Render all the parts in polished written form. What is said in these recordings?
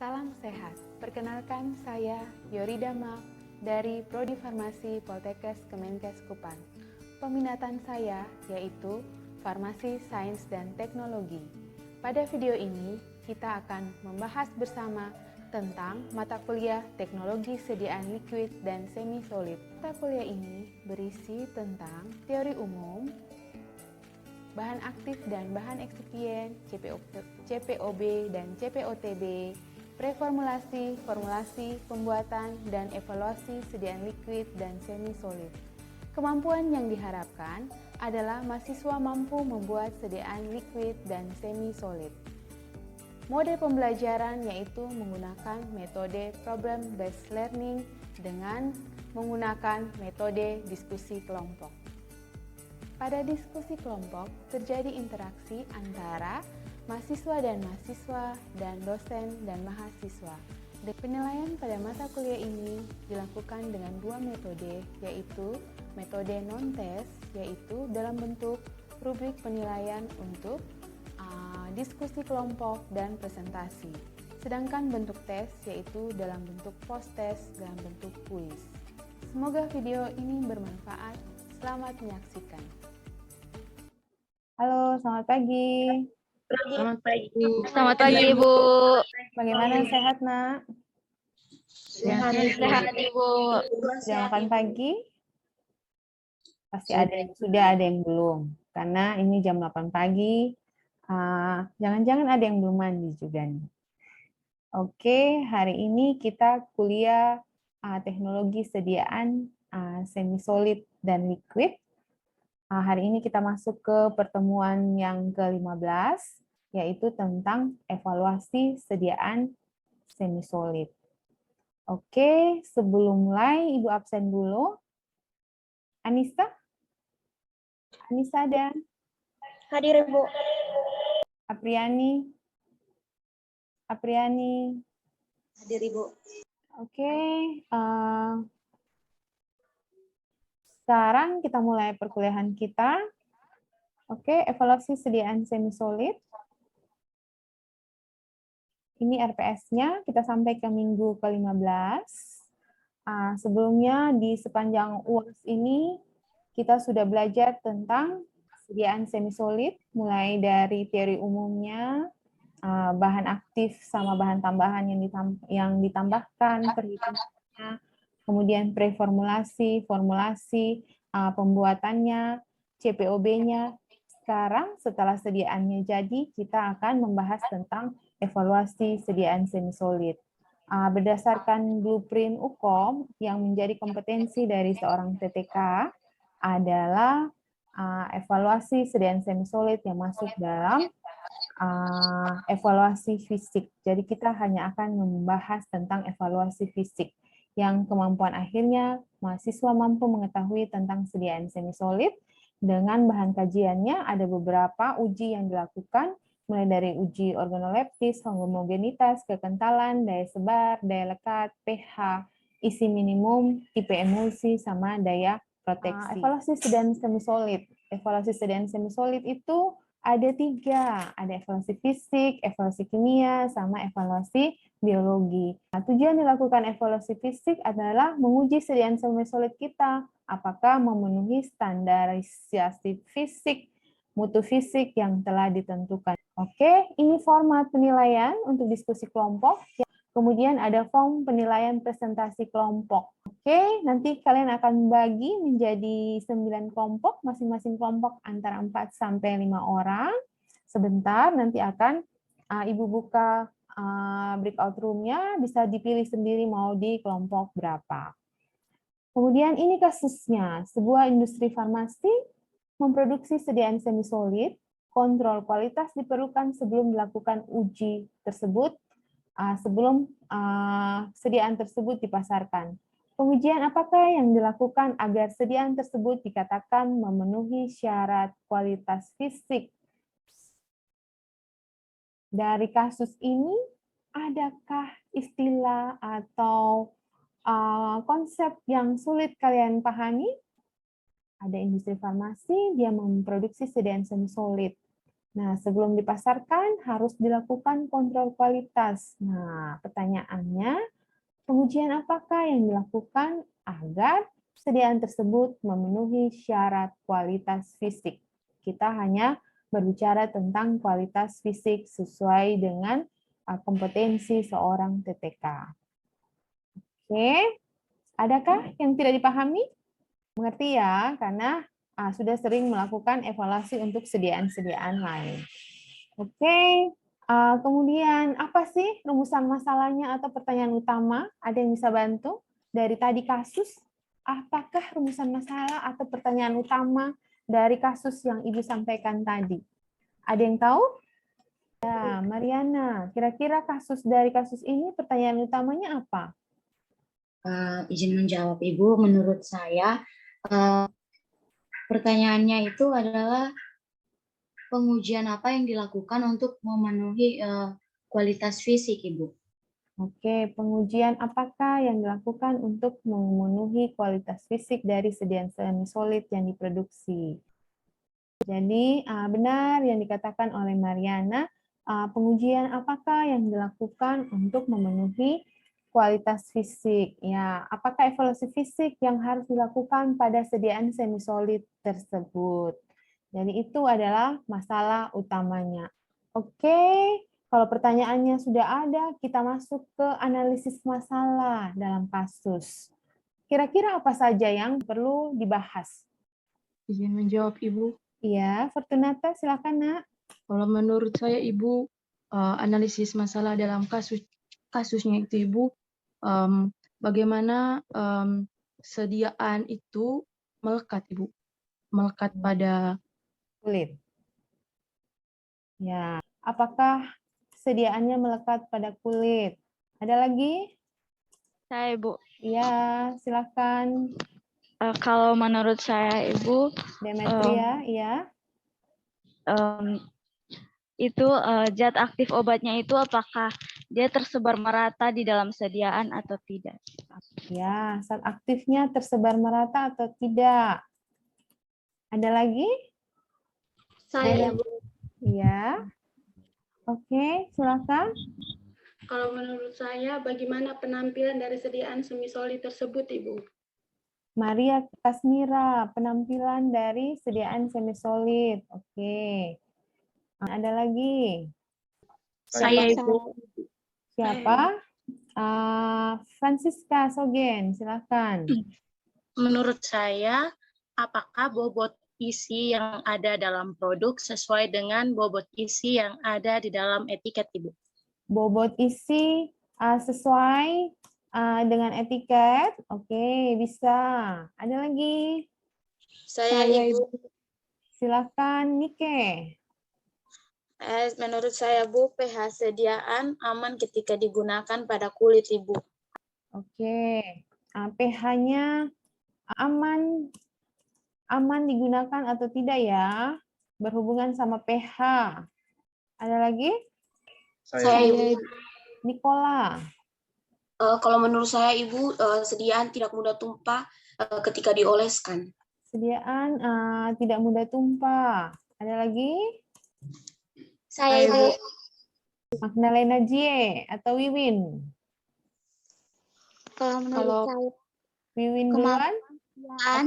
Salam sehat. Perkenalkan saya Yorida Mak dari Prodi Farmasi Poltekkes Kemenkes Kupang. Peminatan saya yaitu Farmasi Sains dan Teknologi. Pada video ini kita akan membahas bersama tentang mata kuliah Teknologi Sediaan Liquid dan Semi Solid. Mata kuliah ini berisi tentang teori umum, bahan aktif dan bahan eksipien, CPOB dan CPOTB, preformulasi, formulasi, pembuatan, dan evaluasi sediaan liquid dan semi-solid. Kemampuan yang diharapkan adalah mahasiswa mampu membuat sediaan liquid dan semi-solid. Mode pembelajaran yaitu menggunakan metode problem-based learning dengan menggunakan metode diskusi kelompok. Pada diskusi kelompok, terjadi interaksi antara mahasiswa dan dosen dan mahasiswa. Penilaian pada mata kuliah ini dilakukan dengan dua metode, yaitu metode non-tes, yaitu dalam bentuk rubrik penilaian untuk diskusi kelompok dan presentasi. Sedangkan bentuk tes yaitu dalam bentuk post-tes dalam bentuk kuis. Semoga video ini bermanfaat. Selamat menyaksikan. Halo, selamat pagi. Selamat pagi. Selamat pagi, Ibu. Bagaimana, sehat, Nak? Sehat, Ibu. Sudah makan pagi? Pasti sudah ada yang belum. Karena ini jam 8 pagi. Jangan-jangan ada yang belum mandi juga nih. Oke, hari ini kita kuliah teknologi sediaan semi-solid dan liquid. Hari ini kita masuk ke pertemuan yang ke-15, yaitu tentang evaluasi sediaan semi-solid. Oke, sebelum mulai, Ibu absen dulu. Anissa? Anissa ada? Hadir, Ibu. Apriani? Apriani? Hadir, Ibu. Oke, sekarang kita mulai perkuliahan kita. Oke, evaluasi sediaan semi-solid. Ini RPS-nya, kita sampai ke minggu ke-15. Sebelumnya di sepanjang UAS ini, kita sudah belajar tentang sediaan semi-solid, mulai dari teori umumnya, bahan aktif sama bahan tambahan yang ditambahkan, perhitungannya, kemudian preformulasi, formulasi, pembuatannya, CPOB-nya. Sekarang setelah sediaannya jadi, kita akan membahas tentang evaluasi sediaan semi-solid. Berdasarkan blueprint UKOM, yang menjadi kompetensi dari seorang TTK adalah evaluasi sediaan semi-solid yang masuk dalam evaluasi fisik. Jadi kita hanya akan membahas tentang evaluasi fisik, yang kemampuan akhirnya mahasiswa mampu mengetahui tentang sediaan semi-solid. Dengan bahan kajiannya ada beberapa uji yang dilakukan, mulai dari uji organoleptis, homogenitas, kekentalan, daya sebar, daya lekat, pH, isi minimum, tipe emulsi, sama daya proteksi. Evaluasi sediaan semi-solid. Evaluasi sediaan semi-solid itu ada 3, ada evaluasi fisik, evaluasi kimia, sama evaluasi biologi. Tujuan dilakukan evaluasi fisik adalah menguji sediaan semi-solid kita, apakah memenuhi standarisasi fisik, mutu fisik yang telah ditentukan. Oke, ini format penilaian untuk diskusi kelompok. Kemudian ada form penilaian presentasi kelompok. Oke, nanti kalian akan bagi menjadi 9 kelompok, masing-masing kelompok antara 4 sampai 5 orang. Sebentar, nanti akan Ibu buka breakout room-nya, bisa dipilih sendiri mau di kelompok berapa. Kemudian ini kasusnya, sebuah industri farmasi memproduksi sediaan semi-solid, kontrol kualitas diperlukan sebelum dilakukan uji tersebut, sebelum sediaan tersebut dipasarkan. Pengujian apakah yang dilakukan agar sediaan tersebut dikatakan memenuhi syarat kualitas fisik? Dari kasus ini, adakah istilah atau konsep yang sulit kalian pahami? Ada industri farmasi, dia memproduksi sediaan semi-solid. Nah, sebelum dipasarkan harus dilakukan kontrol kualitas. Nah, pertanyaannya, pengujian apakah yang dilakukan agar sediaan tersebut memenuhi syarat kualitas fisik? Kita hanya berbicara tentang kualitas fisik sesuai dengan kompetensi seorang TTK. Oke, adakah yang tidak dipahami? Mengerti ya, karena sudah sering melakukan evaluasi untuk sediaan-sediaan lain. Oke, kemudian apa sih rumusan masalahnya atau pertanyaan utama? Ada yang bisa bantu? Dari tadi kasus, apakah rumusan masalah atau pertanyaan utama dari kasus yang Ibu sampaikan tadi? Ada yang tahu? Ya, Mariana, kira-kira dari kasus ini pertanyaan utamanya apa? Izin menjawab, Ibu. Menurut saya, pertanyaannya itu adalah pengujian apa yang dilakukan untuk memenuhi kualitas fisik, Ibu. Oke, pengujian apakah yang dilakukan untuk memenuhi kualitas fisik dari sediaan semi solid yang diproduksi? Jadi, benar yang dikatakan oleh Mariana, pengujian apakah yang dilakukan untuk memenuhi kualitas fisik? Ya, apakah evaluasi fisik yang harus dilakukan pada sediaan semi solid tersebut? Jadi itu adalah masalah utamanya. Oke, kalau pertanyaannya sudah ada, kita masuk ke analisis masalah dalam kasus. Kira-kira apa saja yang perlu dibahas? Izin menjawab, Ibu. Iya, Fortunata, silakan, Nak. Kalau menurut saya, Ibu, analisis masalah dalam kasusnya itu, Ibu, bagaimana sediaan itu melekat, Ibu, melekat pada Kulit. Ya, apakah sediaannya melekat pada kulit? Ada lagi? Saya Ibu. Iya, silakan. Kalau menurut saya Ibu, Demetria, iya. itu zat aktif obatnya itu apakah dia tersebar merata di dalam sediaan atau tidak? Ya, zat aktifnya tersebar merata atau tidak? Ada lagi? Saya Ibu. Iya. Oke, silakan. Kalau menurut saya, bagaimana penampilan dari sediaan semi-solid tersebut, Ibu? Maria Kasmira, penampilan dari sediaan semi-solid. Oke. Ada lagi? Saya, Ibu. Siapa? Francisca Sogen, silakan. Menurut saya, apakah bobot isi yang ada dalam produk sesuai dengan bobot isi yang ada di dalam etiket, Ibu? Bobot isi sesuai dengan etiket. Oke, bisa. Ada lagi? Saya, Ibu. Silakan, Nike. Menurut saya, Bu, pH sediaan aman ketika digunakan pada kulit, Ibu. Oke. pH-nya aman digunakan atau tidak ya? Berhubungan sama pH. Ada lagi? Saya, Ibu. Nicola. Kalau menurut saya, Ibu, sediaan tidak mudah tumpah ketika dioleskan. Sediaan tidak mudah tumpah. Ada lagi? Saya Ibu. Magdalena Jie atau Wiwin? Kalau menurut saya, Wiwin duluan?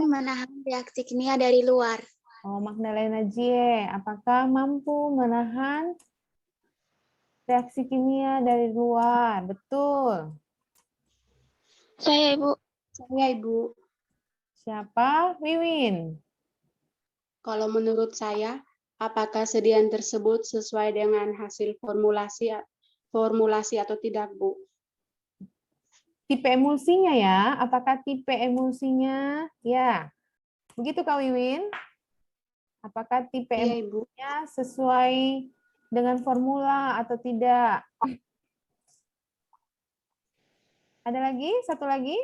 menahan reaksi kimia dari luar. Oh, Magdalena Jie, apakah mampu menahan reaksi kimia dari luar? Betul. Saya Ibu. Saya, Ibu. Siapa? Wiwin. Kalau menurut saya, apakah sediaan tersebut sesuai dengan hasil formulasi atau tidak, Bu? Tipe emulsinya ya, apakah tipe emulsinya? Ya, begitu Kak Wiwin? Apakah tipe Iya, Ibu. emulsinya sesuai dengan formula atau tidak? Ada lagi? Satu lagi?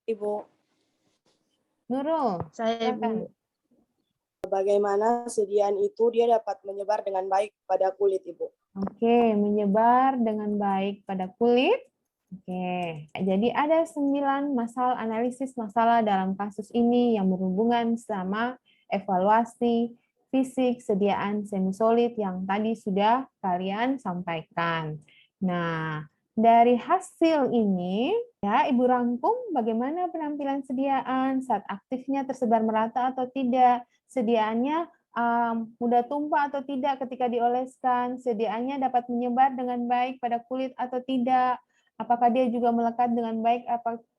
Ibu. Nurul. Saya, silakan. Ibu. Bagaimana sediaan itu dia dapat menyebar dengan baik pada kulit, Ibu? Oke, menyebar dengan baik pada kulit. Oke, jadi ada 9 analisis masalah dalam kasus ini yang berhubungan sama evaluasi fisik sediaan semisolid yang tadi sudah kalian sampaikan. Nah, dari hasil ini, ya Ibu rangkum bagaimana penampilan sediaan saat aktifnya tersebar merata atau tidak, sediaannya mudah tumpah atau tidak ketika dioleskan, sediaannya dapat menyebar dengan baik pada kulit atau tidak, apakah dia juga melekat dengan baik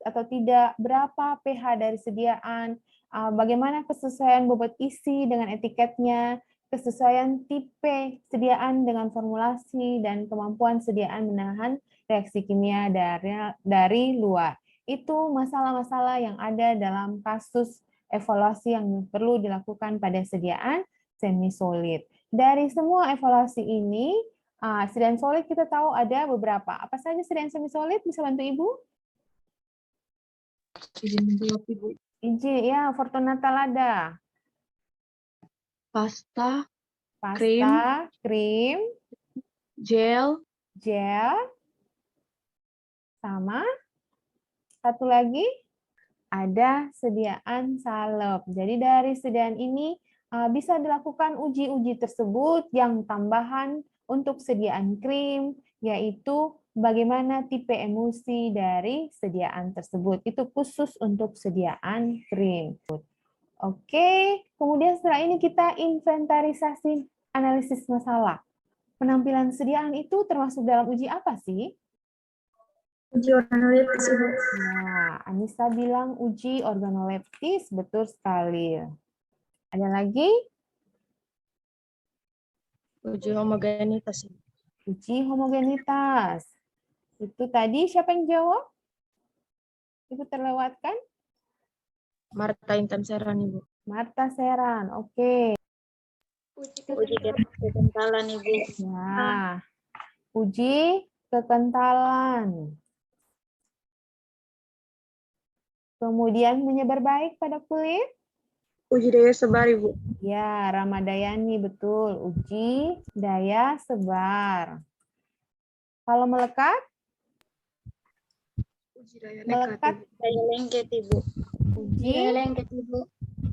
atau tidak, berapa pH dari sediaan, bagaimana kesesuaian bobot isi dengan etiketnya, kesesuaian tipe sediaan dengan formulasi, dan kemampuan sediaan menahan reaksi kimia dari luar. Itu masalah-masalah yang ada dalam kasus evaluasi yang perlu dilakukan pada sediaan semisolid. Dari semua evaluasi ini, sediaan solid kita tahu ada beberapa. Apa saja sediaan semisolid? Bisa bantu Ibu? Izin menjawab Ibu. Izin, ya, Fortunata Lada. Pasta, Krim, gel, sama satu lagi ada sediaan salep. Jadi dari sediaan ini bisa dilakukan uji-uji tersebut yang tambahan untuk sediaan krim, yaitu bagaimana tipe emulsi dari sediaan tersebut. Itu khusus untuk sediaan krim. Oke, kemudian setelah ini kita inventarisasi analisis masalah. Penampilan sediaan itu termasuk dalam uji apa sih? Uji organoleptis, Ibu. Nah, Anissa bilang uji organoleptis, betul sekali. Ada lagi? Uji homogenitas. Uji homogenitas. Itu tadi siapa yang jawab? Ibu terlewatkan? Marta Intan Seran, Ibu. Marta Seran, oke. Uji kekentalan, Ibu. Nah, uji kekentalan. Kemudian menyebar baik pada kulit. Uji daya sebar, Ibu. Ya, Ramadayani, betul. Uji daya sebar. Kalau melekat? Uji daya Melekat. Daya lengket, Ibu. Daya lengket, Ibu.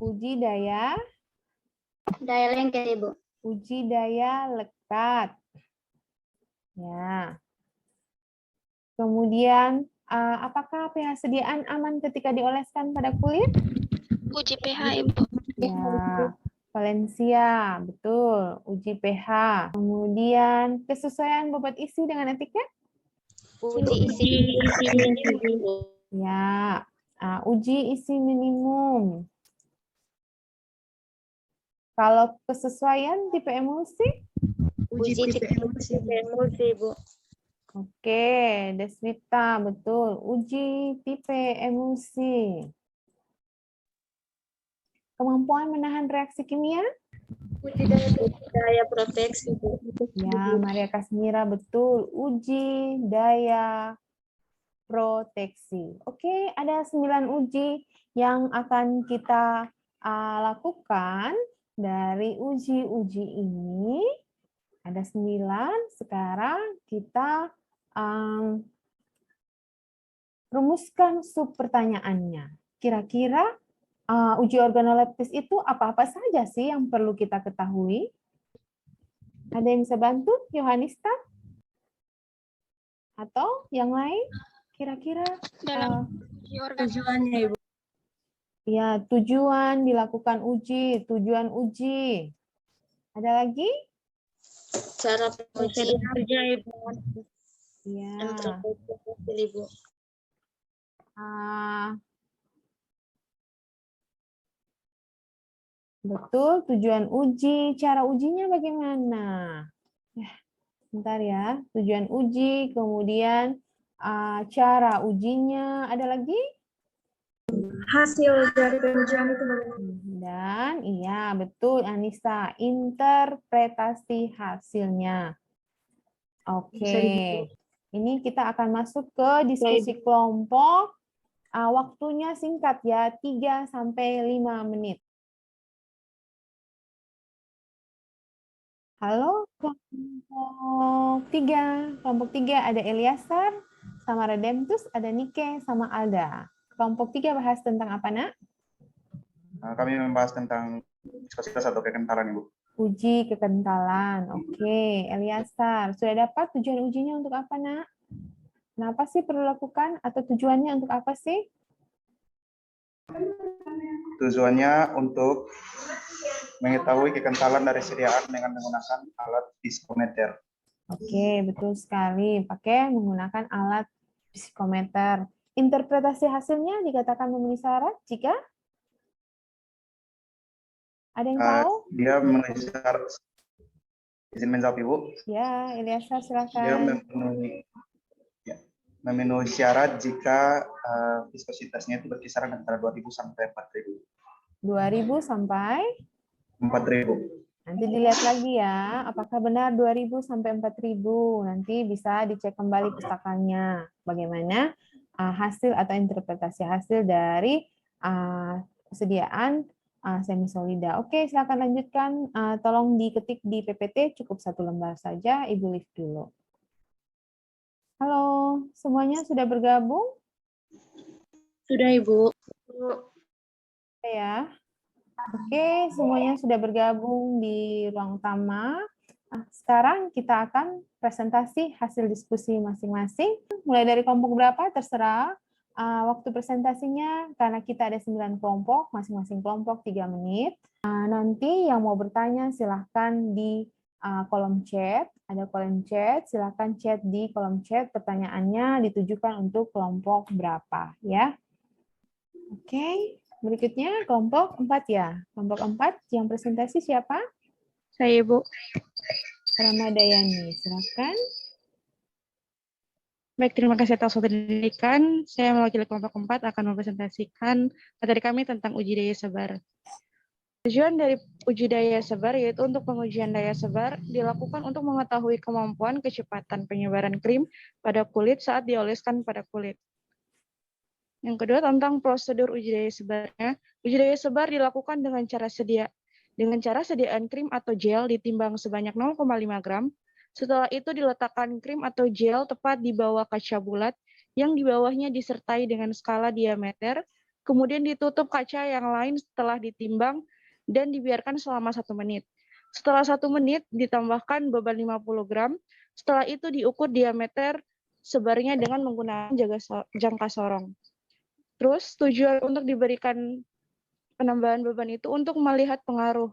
Uji daya. Daya lengket, Ibu. Uji daya lekat. Ya. Kemudian, apakah pH sediaan aman ketika dioleskan pada kulit? Uji pH, Ibu. Ya, Valencia, betul. Uji pH. Kemudian, kesesuaian bobot isi dengan etiket? Uji isi minimum, Ibu. Ya, uji isi minimum. Kalau kesesuaian tipe emulsi? Uji tipe emulsi, Ibu. Oke, Deswita, betul. Uji tipe emulsi. Kemampuan menahan reaksi kimia? Uji daya proteksi, Bu. Ya, Maria Kasmira, betul. Uji daya proteksi. Oke, ada 9 uji yang akan kita lakukan. Dari uji-uji ini, ada 9. Sekarang kita rumuskan sub pertanyaannya. Kira-kira uji organoleptis itu apa-apa saja sih yang perlu kita ketahui? Ada yang bisa bantu? Yohanista? Atau yang lain? Kira-kira Tujuannya, Ibu. ya, tujuan dilakukan uji, tujuan uji. Ada lagi? Cara pengujian, Ibu. Ya. Ibu. Betul, tujuan uji. Cara ujinya bagaimana? Bentar ya. Tujuan uji, kemudian cara ujinya. Ada lagi? Hasil dari pengujian itu bagaimana? Dan iya, betul Anissa. Interpretasi hasilnya. Oke. Ini kita akan masuk ke diskusi kelompok. Waktunya singkat ya, 3-5 menit. Halo, kelompok 3. Kelompok 3 ada Eliasar, sama Redemptus, ada Nike, sama Alda. Kelompok 3 bahas tentang apa, Nak? Kami membahas tentang viskositas atau kekentalan, Ibu. Uji kekentalan. Oke, Eliasar. Sudah dapat tujuan ujinya untuk apa, Nak? Kenapa sih perlu lakukan? Atau tujuannya untuk apa sih? Tujuannya untuk mengetahui kekentalan dari sediaan dengan menggunakan alat viskometer. Oke, betul sekali. Pakai menggunakan alat psikometer. Interpretasi hasilnya dikatakan memenuhi syarat jika ada yang tahu? Dia memenuhi syarat. Izin menjawab, Ibu. Ya, Eliasar Dia silakan. memenuhi syarat jika viskositasnya itu berkisar antara 2.000 sampai 4.000. 2.000 sampai 4.000. nanti dilihat lagi ya, apakah benar 2.000 sampai 4.000. Nanti bisa dicek kembali pustakanya. Bagaimana hasil atau interpretasi hasil dari kesediaan semisolida. Oke, silakan lanjutkan. Tolong diketik di PPT, cukup 1 lembar saja. Ibu lift dulu. Halo, semuanya sudah bergabung? Sudah, Ibu. Ya. Oke, semuanya sudah bergabung di ruang utama. Sekarang kita akan presentasi hasil diskusi masing-masing. Mulai dari kelompok berapa, terserah. Waktu presentasinya, karena kita ada 9 kelompok, masing-masing kelompok 3 menit. Nanti yang mau bertanya silahkan di kolom chat. Ada kolom chat, silahkan chat di kolom chat. Pertanyaannya ditujukan untuk kelompok berapa, ya. Oke. Berikutnya kelompok 4 ya. Kelompok 4 yang presentasi siapa? Saya, Ibu. Ramadayani, silakan. Baik, terima kasih atas waktu diberikan. Saya mewakili kelompok 4 akan mempresentasikan materi kami tentang uji daya sebar. Tujuan dari uji daya sebar yaitu untuk pengujian daya sebar dilakukan untuk mengetahui kemampuan kecepatan penyebaran krim pada kulit saat dioleskan pada kulit. Yang kedua tentang prosedur uji daya sebarnya. Uji daya sebar dilakukan dengan cara sediaan krim atau gel ditimbang sebanyak 0,5 gram. Setelah itu diletakkan krim atau gel tepat di bawah kaca bulat yang di bawahnya disertai dengan skala diameter. Kemudian ditutup kaca yang lain setelah ditimbang dan dibiarkan selama 1 menit. Setelah 1 menit ditambahkan beban 50 gram. Setelah itu diukur diameter sebarnya dengan menggunakan jangka sorong. Terus tujuan untuk diberikan penambahan beban itu untuk melihat pengaruh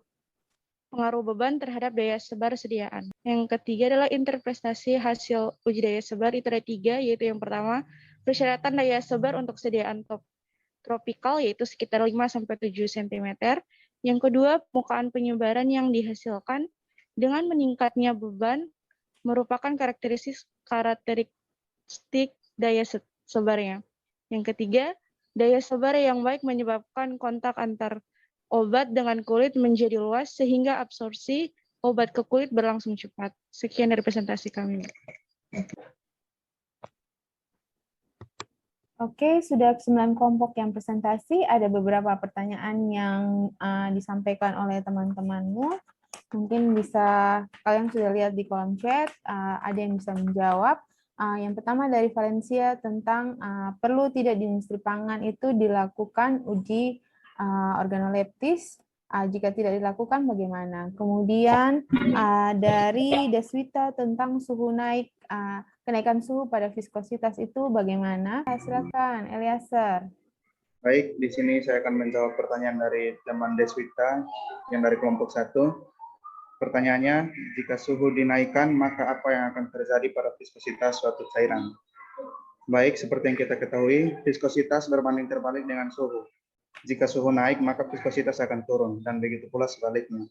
beban terhadap daya sebar sediaan. Yang ketiga adalah interpretasi hasil uji daya sebar, itu ada 3, yaitu yang pertama, persyaratan daya sebar untuk sediaan tropikal, yaitu sekitar 5-7 cm. Yang kedua, permukaan penyebaran yang dihasilkan dengan meningkatnya beban merupakan karakteristik daya sebarnya. Yang ketiga, daya sebar yang baik menyebabkan kontak antar obat dengan kulit menjadi luas sehingga absorpsi obat ke kulit berlangsung cepat. Sekian dari presentasi kami. Oke, sudah 9 kelompok yang presentasi. Ada beberapa pertanyaan yang disampaikan oleh teman-temanmu. Mungkin bisa kalian sudah lihat di kolom chat, ada yang bisa menjawab. Yang pertama dari Valencia tentang perlu tidak di industri pangan itu dilakukan uji organoleptis. Jika tidak dilakukan bagaimana? Kemudian dari Deswita tentang suhu naik, kenaikan suhu pada viskositas itu bagaimana? Silakan, Eliasar. Baik, di sini saya akan menjawab pertanyaan dari teman Deswita yang dari kelompok 1. Pertanyaannya, jika suhu dinaikkan, maka apa yang akan terjadi pada viskositas suatu cairan? Baik, seperti yang kita ketahui, viskositas berbanding terbalik dengan suhu. Jika suhu naik, maka viskositas akan turun, dan begitu pula sebaliknya.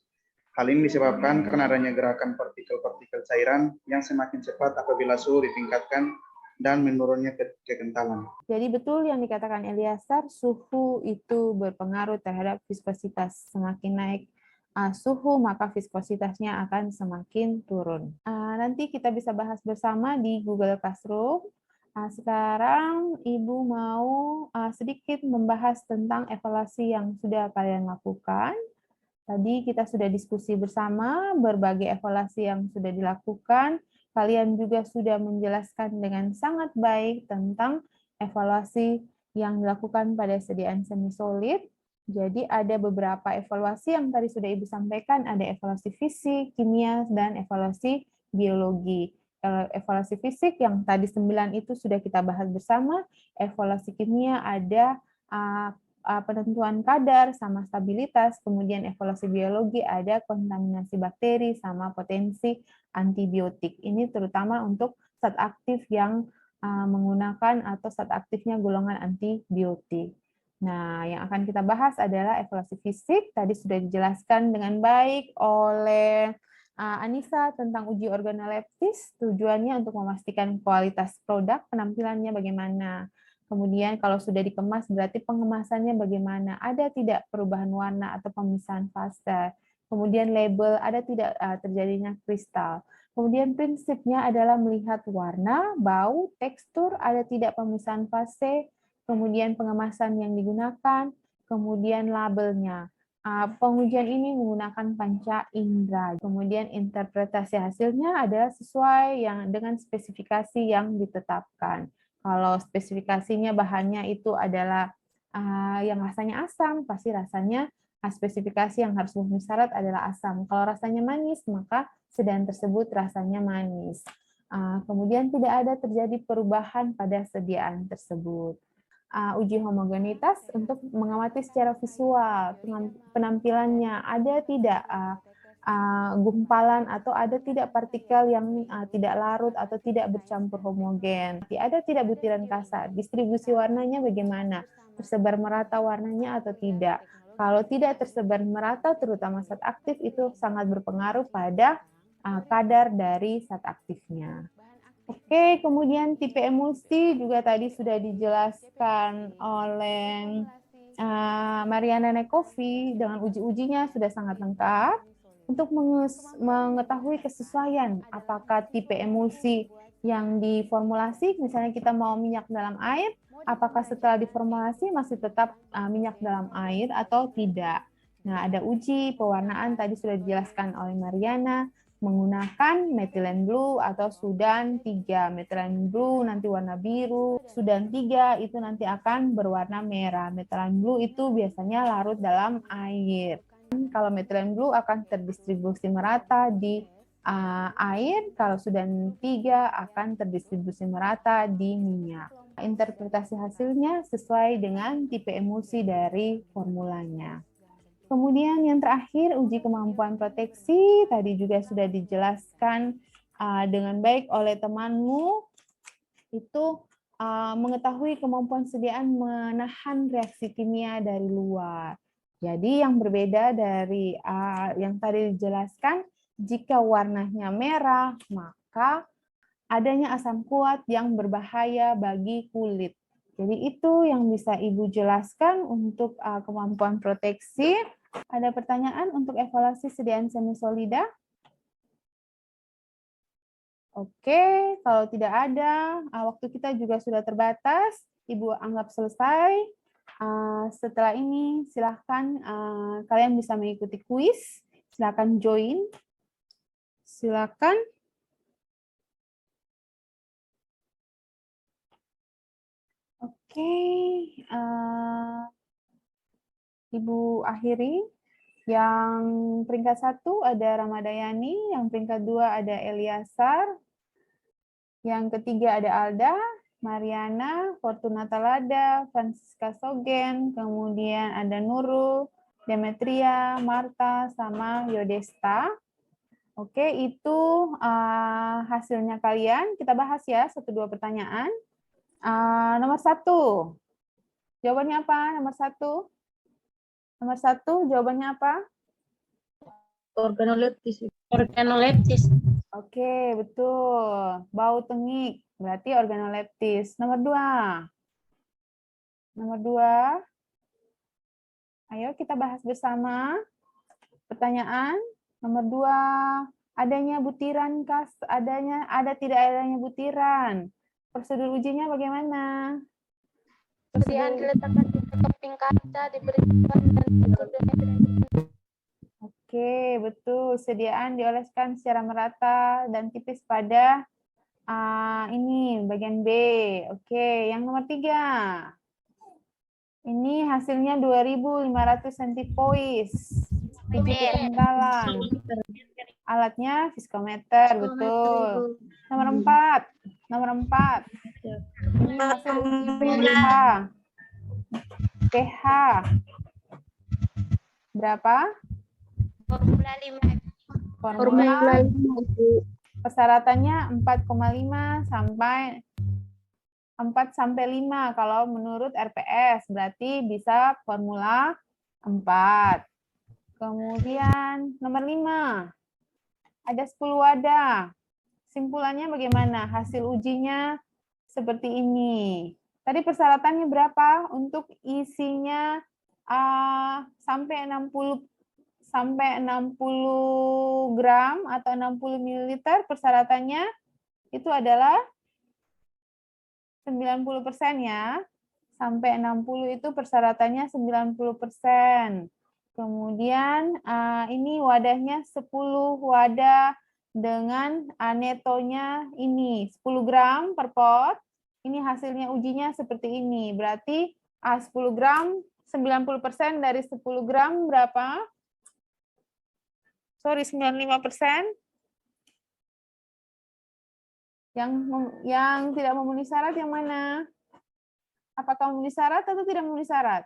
Hal ini disebabkan karena adanya gerakan partikel-partikel cairan yang semakin cepat apabila suhu ditingkatkan dan menurunnya kekentalan. Jadi betul yang dikatakan Eliasar, suhu itu berpengaruh terhadap viskositas. Semakin naik suhu, maka viskositasnya akan semakin turun. Nanti kita bisa bahas bersama di Google Classroom. Sekarang Ibu mau sedikit membahas tentang evaluasi yang sudah kalian lakukan. Tadi kita sudah diskusi bersama berbagai evaluasi yang sudah dilakukan. Kalian juga sudah menjelaskan dengan sangat baik tentang evaluasi yang dilakukan pada sediaan semi solid. Jadi ada beberapa evaluasi yang tadi sudah Ibu sampaikan, ada evaluasi fisik, kimia, dan evaluasi biologi. Evaluasi fisik yang tadi 9 itu sudah kita bahas bersama, evaluasi kimia ada penentuan kadar sama stabilitas, kemudian evaluasi biologi ada kontaminasi bakteri sama potensi antibiotik. Ini terutama untuk zat aktif yang menggunakan atau zat aktifnya golongan antibiotik. Nah, yang akan kita bahas adalah evaluasi fisik. Tadi sudah dijelaskan dengan baik oleh Anissa tentang uji organoleptis. Tujuannya untuk memastikan kualitas produk, penampilannya bagaimana. Kemudian kalau sudah dikemas berarti pengemasannya bagaimana. Ada tidak perubahan warna atau pemisahan fase. Kemudian label, ada tidak terjadinya kristal. Kemudian prinsipnya adalah melihat warna, bau, tekstur, ada tidak pemisahan fase, kemudian pengemasan yang digunakan, kemudian labelnya. Pengujian ini menggunakan panca indera. Kemudian interpretasi hasilnya adalah sesuai dengan spesifikasi yang ditetapkan. Kalau spesifikasinya bahannya itu adalah yang rasanya asam, pasti rasanya spesifikasi yang harus memenuhi syarat adalah asam. Kalau rasanya manis, maka sedan tersebut rasanya manis. Kemudian tidak ada terjadi perubahan pada sediaan tersebut. Uji homogenitas untuk mengamati secara visual penampilannya, ada tidak gumpalan atau ada tidak partikel yang tidak larut atau tidak bercampur homogen, ada tidak butiran kasar, distribusi warnanya bagaimana, tersebar merata warnanya atau tidak. Kalau tidak tersebar merata, terutama zat aktif, itu sangat berpengaruh pada kadar dari zat aktifnya. Oke, kemudian tipe emulsi juga tadi sudah dijelaskan oleh Mariana Nekovi dengan uji-ujinya sudah sangat lengkap. Untuk mengetahui kesesuaian apakah tipe emulsi yang diformulasi, misalnya kita mau minyak dalam air, apakah setelah diformulasi masih tetap minyak dalam air atau tidak. Nah, ada uji pewarnaan tadi sudah dijelaskan oleh Mariana, menggunakan methylene blue atau Sudan 3. Methylene blue nanti warna biru, Sudan 3 itu nanti akan berwarna merah. Methylene blue itu biasanya larut dalam air. Kalau methylene blue akan terdistribusi merata di air, kalau Sudan 3 akan terdistribusi merata di minyak. Interpretasi hasilnya sesuai dengan tipe emulsi dari formulanya. Kemudian yang terakhir, uji kemampuan proteksi, tadi juga sudah dijelaskan dengan baik oleh temanmu, itu mengetahui kemampuan sediaan menahan reaksi kimia dari luar. Jadi yang berbeda dari yang tadi dijelaskan, jika warnanya merah, maka adanya asam kuat yang berbahaya bagi kulit. Jadi itu yang bisa Ibu jelaskan untuk kemampuan proteksi. Ada pertanyaan untuk evaluasi sediaan semisolida? Oke, kalau tidak ada, waktu kita juga sudah terbatas. Ibu anggap selesai. Setelah ini, silahkan kalian bisa mengikuti kuis. Silahkan join. Silahkan. Oke, Ibu akhiri. Yang peringkat 1 ada Ramadayani, yang peringkat 2 ada Eliasar, yang ketiga ada Alda, Mariana, Fortunata Lada, Francisca Sogen, kemudian ada Nurul, Demetria, Marta, sama Yodesta. Oke, itu hasilnya kalian. Kita bahas ya, 1-2 pertanyaan. Nomor 1, jawabannya apa? Nomor 1? Nomor 1, jawabannya apa? Organoleptis. Organoleptis. Oke, betul. Bau tengik, berarti organoleptis. Nomor 2. Nomor 2. Ayo kita bahas bersama. Pertanyaan. Nomor 2. Adanya butiran ada tidak adanya butiran? Prosedur ujinya bagaimana? Sediaan diletakkan di keping kaca, dibersihkan dan Oke, betul. Sediaan dioleskan secara merata dan tipis pada ini bagian B. Oke, yang nomor 3. Ini hasilnya 2.500 centipoise. Biji ketinggalan. Alatnya viskometer, betul. Nomor 4. Ini hasil uji pH. pH. Berapa? Formula 5. Formula persyaratannya 4,5 sampai 4 sampai 5 kalau menurut RPS, berarti bisa formula 4. Kemudian nomor 5. Ada 10 wadah. Simpulannya bagaimana? Hasil ujinya seperti ini. Tadi persyaratannya berapa? Untuk isinya sampai 60 gram atau 60 ml, persyaratannya itu adalah 90% ya. Sampai 60 itu persyaratannya 90%. Kemudian ini wadahnya 10 wadah dengan netonya ini 10 gram per pot. Ini hasilnya ujinya seperti ini. Berarti 10 gram 90% dari 10 gram berapa? Sorry, 95%. Yang tidak memenuhi syarat yang mana? Apakah memenuhi syarat atau tidak memenuhi syarat?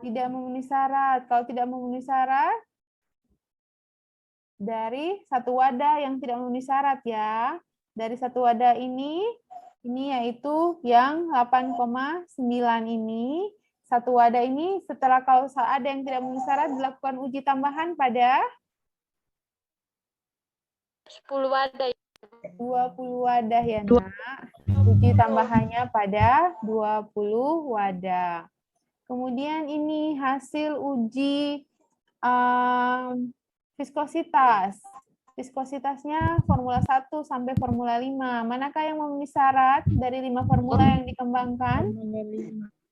Tidak memenuhi syarat. Kalau tidak memenuhi syarat, dari satu wadah yang tidak memenuhi syarat ya. Dari satu wadah ini yaitu yang 8,9 ini. Satu wadah ini setelah kalau ada yang tidak memenuhi syarat dilakukan uji tambahan pada 10 wadah. 20 wadah ya, Nak. Uji tambahannya pada 20 wadah. Kemudian ini hasil uji viskositas. Viskositasnya formula 1 sampai formula 5. Manakah yang memenuhi syarat dari 5 formula yang dikembangkan?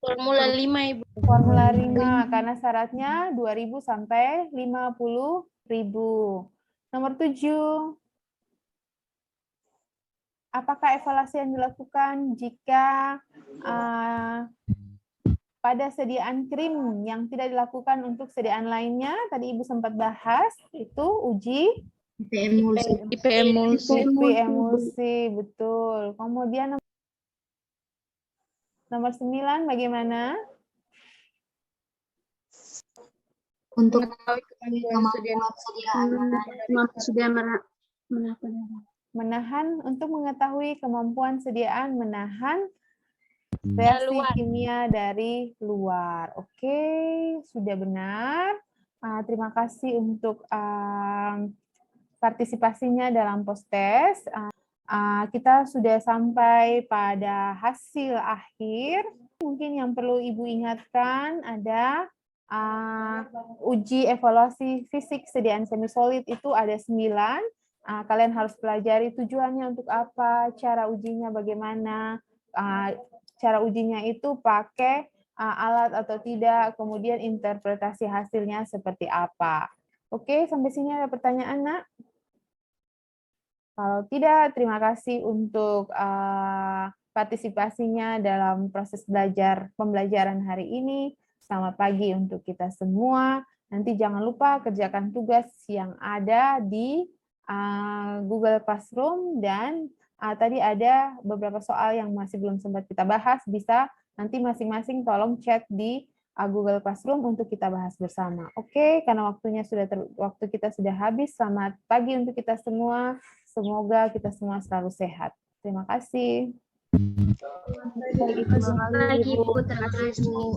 Formula 5, Ibu. Formula 5, karena syaratnya 2.000 sampai 50.000. Nomor 7. Apakah evaluasi yang dilakukan jika pada sediaan krim yang tidak dilakukan untuk sediaan lainnya? Tadi Ibu sempat bahas, itu uji IP emulsi, betul. Kemudian nomor 9 bagaimana? untuk menahan untuk mengetahui kemampuan sediaan menahan reaksi kimia dari luar. Oke, sudah benar. Terima kasih untuk partisipasinya dalam post-test. Kita sudah sampai pada hasil akhir. Mungkin yang perlu Ibu ingatkan ada uji evaluasi fisik sediaan semisolid itu ada 9. Kalian harus pelajari tujuannya untuk apa, cara ujinya bagaimana, cara ujinya itu pakai alat atau tidak, kemudian interpretasi hasilnya seperti apa. Oke, sampai sini ada pertanyaan, Nak? Kalau tidak, terima kasih untuk partisipasinya dalam proses pembelajaran hari ini. Selamat pagi untuk kita semua. Nanti jangan lupa kerjakan tugas yang ada di Google Classroom, dan tadi ada beberapa soal yang masih belum sempat kita bahas, bisa nanti masing-masing tolong chat di Google Classroom untuk kita bahas bersama. Oke, karena waktu kita sudah habis. Selamat pagi untuk kita semua. Semoga kita semua selalu sehat. Terima kasih. Terima kasih, Bu.